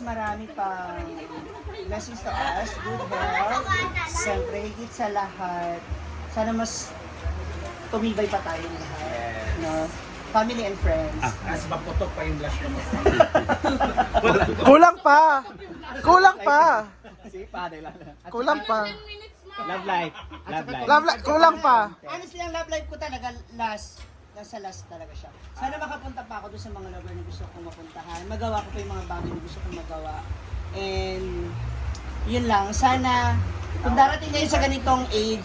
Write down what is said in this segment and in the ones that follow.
marami pang blessings to us, good health, siyempre higit sa lahat, sana mas tumibay pa tayo lahat, no? Family and friends. Mas maputok pa yung blush mo. Kulang pa! Kulang pa! Sige, pare lang. Kulang pa! Love life. Love life. Kulang pa! Honestly, ang love life ko talaga nasa last talaga siya. Sana makapunta pa ako doon sa mga lover na gusto kong mapuntahan. Magawa ko pa yung mga bagay na gusto kong magawa. And yun lang, sana kung darating kayo sa ganitong age,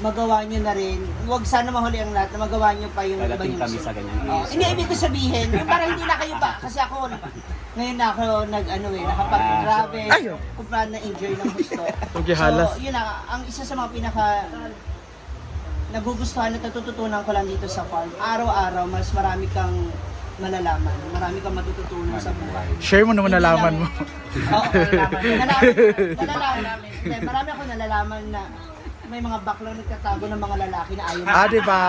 magawa nyo na rin. Huwag sana mahuli ang lahat na magawa nyo pa yung iba Darating nyo kami gusto. sa ganyan Oh, hindi, ibig ko sabihin, yung parang hindi na kayo pa. Kasi ako, ngayon na ako nakapag-travel, Ayun. kung paano na-enjoy ng gusto. Huwag ihalas. So, yun na, ang isa sa mga pinaka nagugustuhan at natututunan ko lang dito sa farm. Araw-araw, mas marami kang malalaman. Marami kang matututunan sa buhay. Share mo naman nalaman mo. Oo, nalalaman. Hindi, marami ako nalalaman na may mga baklang nagtatago ng mga lalaki na ayaw. Ah, di ba?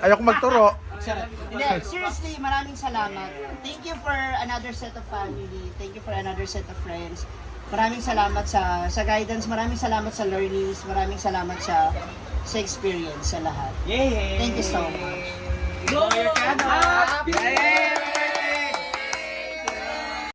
Ayoko magturo. Hindi, seriously, maraming salamat. Thank you for another set of family. Thank you for another set of friends. Maraming salamat sa guidance, maraming salamat sa learnings, maraming salamat sa experience sa lahat. Yay! Thank you so much. Go! Your